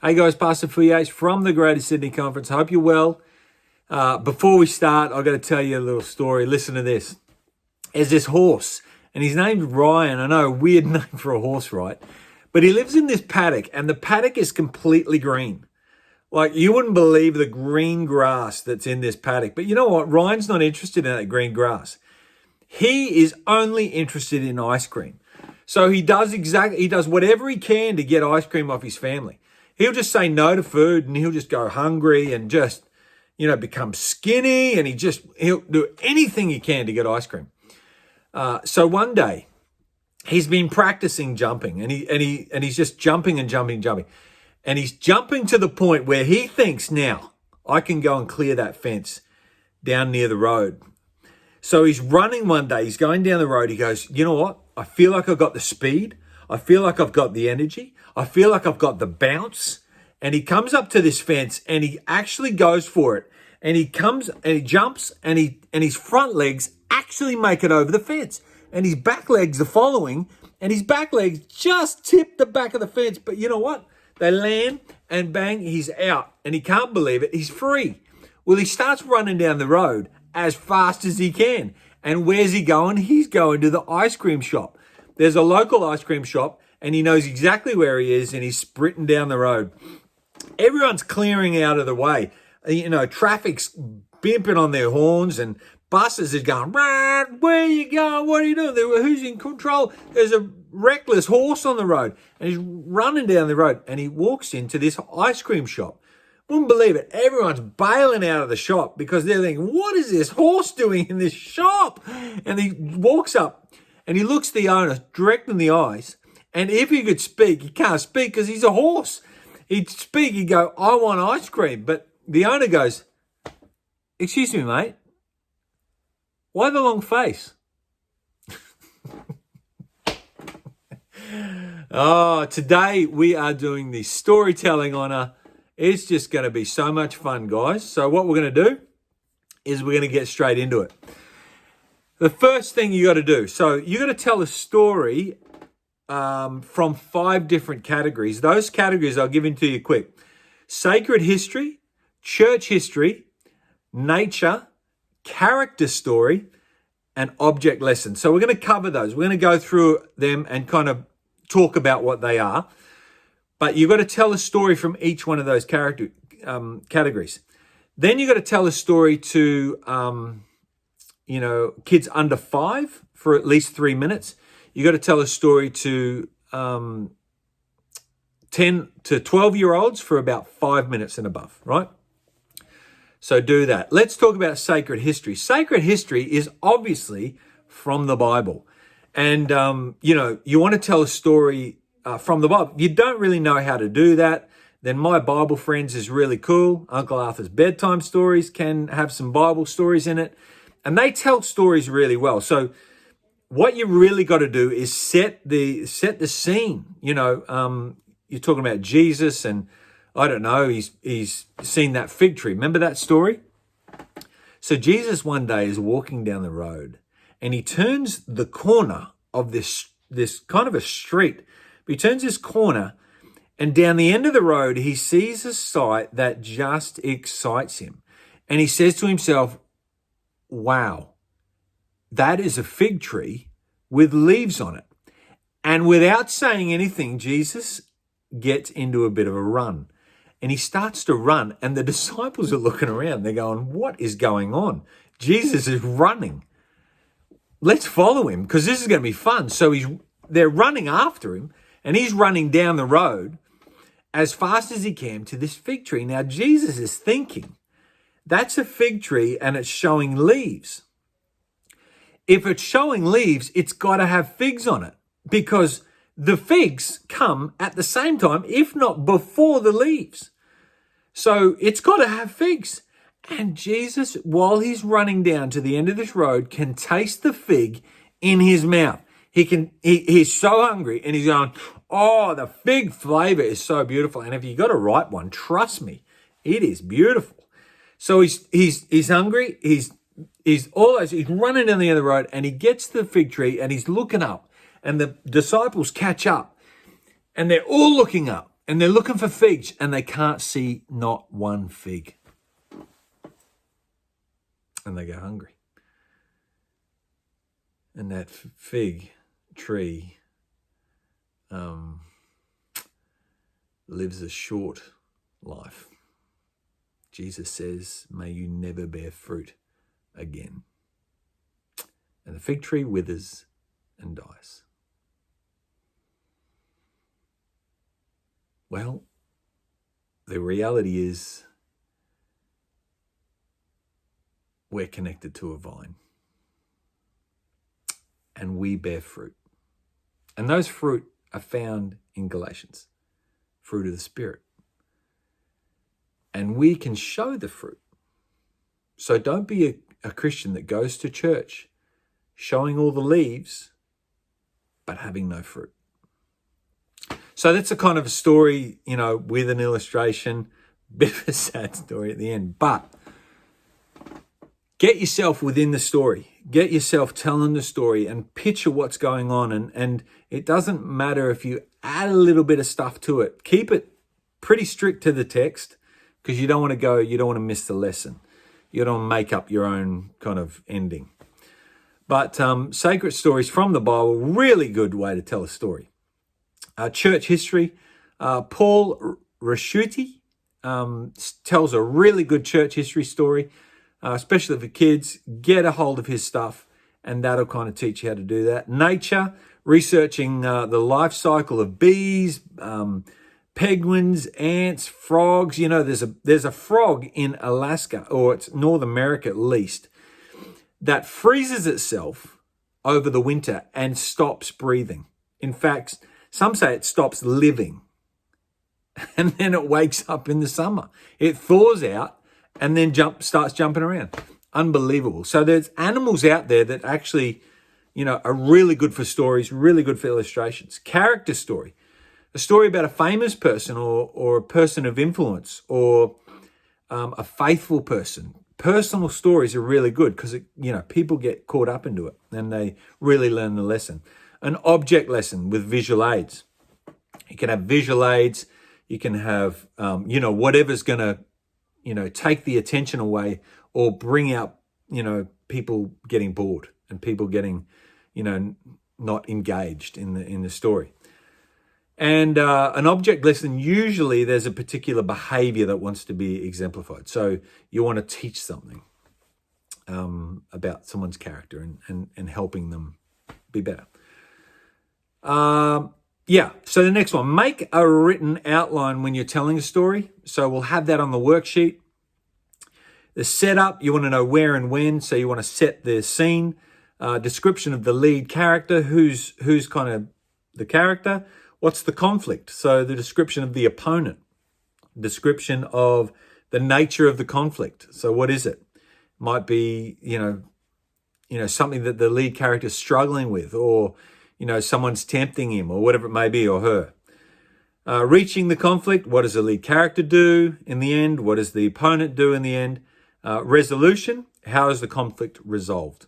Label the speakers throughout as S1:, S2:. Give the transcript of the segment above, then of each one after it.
S1: Hey guys, Pastor Fuyace from the Greater Sydney Conference. I hope you're well. Before we start, I've got to tell you a little story. Listen to this. There's this horse, and his name's Ryan. I know, a weird name for a horse, right? But he lives in this paddock, and the paddock is completely green. Like, you wouldn't believe the green grass that's in this paddock. But you know what? Ryan's not interested in that green grass. He is only interested in ice cream. So he does whatever he can to get ice cream off his family. He'll just say no to food, and he'll just go hungry and just, become skinny, and he'll do anything he can to get ice cream. So one day he's been practicing jumping, and he's just jumping and jumping and jumping. And he's jumping to the point where he thinks, now I can go and clear that fence down near the road. So he's running one day, he's going down the road. He goes, you know what? I feel like I've got the speed. I feel like I've got the energy. I feel like I've got the bounce. And he comes up to this fence and he actually goes for it. And he comes and he jumps and his front legs actually make it over the fence. And his back legs are following, and his back legs just tip the back of the fence. But you know what? They land and bang, he's out. And he can't believe it. He's free. Well, he starts running down the road as fast as he can. And where's he going? He's going to the ice cream shop. There's a local ice cream shop, and he knows exactly where he is, and he's sprinting down the road. Everyone's clearing out of the way. Traffic's bimping on their horns, and buses are going, where are you going? What are you doing? Who's in control? There's a reckless horse on the road, and he's running down the road, and he walks into this ice cream shop. Wouldn't believe it. Everyone's bailing out of the shop because they're thinking, what is this horse doing in this shop? And he walks up and he looks the owner direct in the eyes. And if he could speak, he can't speak because he's a horse. He'd speak, he'd go, I want ice cream. But the owner goes, excuse me, mate, why the long face? Today we are doing the storytelling honor. It's just going to be so much fun, guys. So what we're going to do is we're going to get straight into it. The first thing you got to do, so you got to tell a story from 5 different categories. Those categories I'll give into you quick. Sacred history, church history, nature, character story, and object lesson. So we're going to cover those. We're going to go through them and kind of talk about what they are. But you've got to tell a story from each one of those categories. Then you've got to tell a story to, kids under 5 for at least 3 minutes. You've got to tell a story to 10 to 12-year-olds for about 5 minutes and above, right? So do that. Let's talk about sacred history. Sacred history is obviously from the Bible. And, you want to tell a story from the Bible. You don't really know how to do that, then My Bible Friends is really cool. Uncle Arthur's Bedtime Stories can have some Bible stories in it, and they tell stories really well. So what you really got to do is set the scene. You're talking about Jesus, and I don't know, he's seen that fig tree. Remember that story? So Jesus one day is walking down the road, and he turns the corner of this kind of a street. He turns this corner, and down the end of the road, he sees a sight that just excites him. And he says to himself, wow, that is a fig tree with leaves on it. And without saying anything, Jesus gets into a bit of a run. And he starts to run, and the disciples are looking around. They're going, what is going on? Jesus is running. Let's follow him because this is going to be fun. So they're running after him. And he's running down the road as fast as he can to this fig tree. Now, Jesus is thinking, that's a fig tree and it's showing leaves. If it's showing leaves, it's got to have figs on it because the figs come at the same time, if not before the leaves. So it's got to have figs. And Jesus, while he's running down to the end of this road, can taste the fig in his mouth. He's so hungry, and he's going, oh, the fig flavor is so beautiful. And if you got a ripe one, trust me, it is beautiful. So he's hungry. He's running down the other road, and he gets to the fig tree, and he's looking up, and the disciples catch up, and they're all looking up, And they're looking for figs and they can't see not one fig. And they go hungry. And that fig tree lives a short life. Jesus says, may you never bear fruit again. And the fig tree withers and dies. Well, the reality is we're connected to a vine and we bear fruit. And those fruit are found in Galatians, fruit of the Spirit. And we can show the fruit. So don't be a Christian that goes to church showing all the leaves but having no fruit. So that's a kind of a story, with an illustration, bit of a sad story at the end. But get yourself within the story. Get yourself telling the story and picture what's going on. And it doesn't matter if you add a little bit of stuff to it. Keep it pretty strict to the text because you don't want to miss the lesson. You don't want to make up your own kind of ending. But sacred stories from the Bible, really good way to tell a story. Church history, Paul Raschuti tells a really good church history story, especially for kids. Get a hold of his stuff and that'll kind of teach you how to do that. Nature, researching the life cycle of bees, penguins, ants, frogs. There's a frog in Alaska, or it's North America at least, that freezes itself over the winter and stops breathing. In fact, some say it stops living and then it wakes up in the summer. It thaws out and then starts jumping around. Unbelievable. So there's animals out there that actually, are really good for stories, really good for illustrations. Character story, a story about a famous person or a person of influence or a faithful person. Personal stories are really good because, people get caught up into it and they really learn the lesson. An object lesson with visual aids. You can have visual aids. You can have, whatever's going to, take the attention away or bring out, people getting bored and people getting, not engaged in the story. And an object lesson, usually there's a particular behavior that wants to be exemplified. So you want to teach something about someone's character and helping them be better. So the next one, make a written outline when you're telling a story. So we'll have that on the worksheet. The setup, you want to know where and when. So you want to set the scene, description of the lead character, who's kind of the character. What's the conflict? So the description of the opponent, description of the nature of the conflict. So what is it? Might be, something that the lead character is struggling with, or someone's tempting him or whatever it may be, or her. Reaching the conflict, what does the lead character do in the end? What does the opponent do in the end? Resolution, how is the conflict resolved?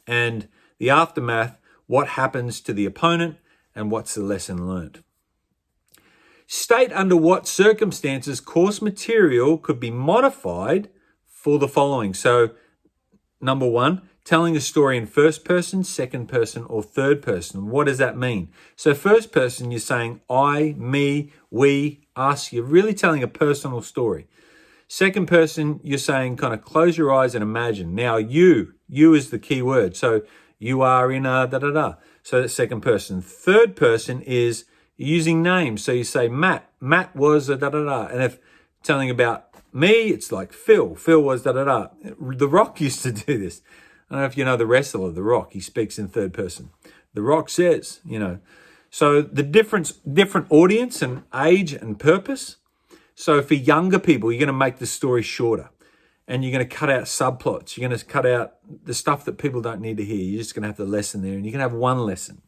S1: And the aftermath, what happens to the opponent and what's the lesson learned? State under what circumstances course material could be modified for the following. So, number one, telling a story in first person, second person, or third person. What does that mean? So first person, you're saying I, me, we, us. You're really telling a personal story. Second person, you're saying kind of close your eyes and imagine. Now you is the key word. So you are in a da-da-da. So that's second person. Third person is using names. So you say Matt. Matt was a da-da-da. And if telling about me, it's like Phil. Phil was da-da-da. The Rock used to do this. I don't know if you know the wrestler, The Rock. He speaks in third person. The Rock says, So the different audience and age and purpose. So for younger people, you're going to make the story shorter. And you're going to cut out subplots. You're going to cut out the stuff that people don't need to hear. You're just going to have the lesson there. And you can have one lesson,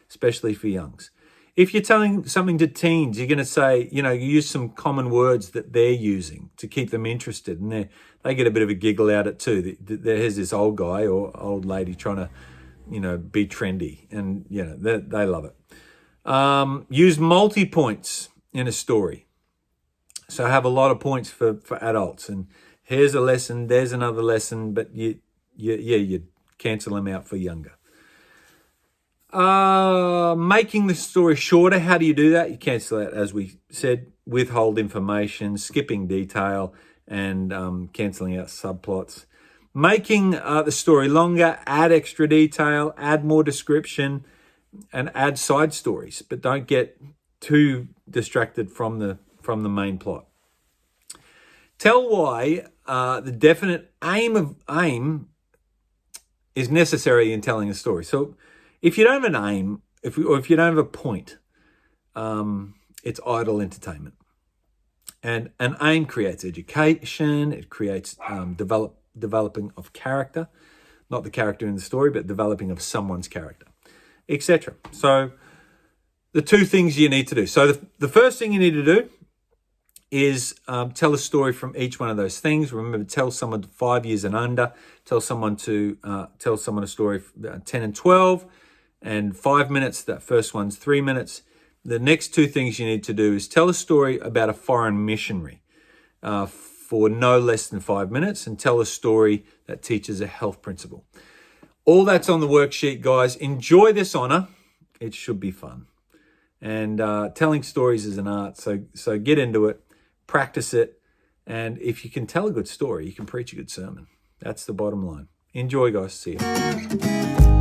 S1: especially for youngs. If you're telling something to teens, you're going to say, you use some common words that they're using to keep them interested. And they get a bit of a giggle out of it too. There's this old guy or old lady trying to, be trendy. And, they love it. Use multi-points. in a story. So I have a lot of points for adults. And here's a lesson, there's another lesson, but you cancel them out for younger. Making the story shorter. How do you do that? You cancel out, as we said, withhold information, skipping detail, and canceling out subplots. Making the story longer, add extra detail, add more description, and add side stories, but don't get too distracted from the main plot. Tell why the definite aim is necessary in telling a story. So if you don't have an aim, if you don't have a point, it's idle entertainment. And an aim creates education. It creates developing of character, not the character in the story, but developing of someone's character, etc. So the two things you need to do. So the first thing you need to do is tell a story from each one of those things. Remember, tell someone 5 years and under. Tell someone a story 10 and 12, and 5 minutes. That first one's 3 minutes. The next two things you need to do is tell a story about a foreign missionary for no less than 5 minutes, and tell a story that teaches a health principle. All that's on the worksheet, guys. Enjoy this honor. It should be fun. And telling stories is an art, so get into it, practice it, and if you can tell a good story, you can preach a good sermon. That's the bottom line. Enjoy, guys. See you.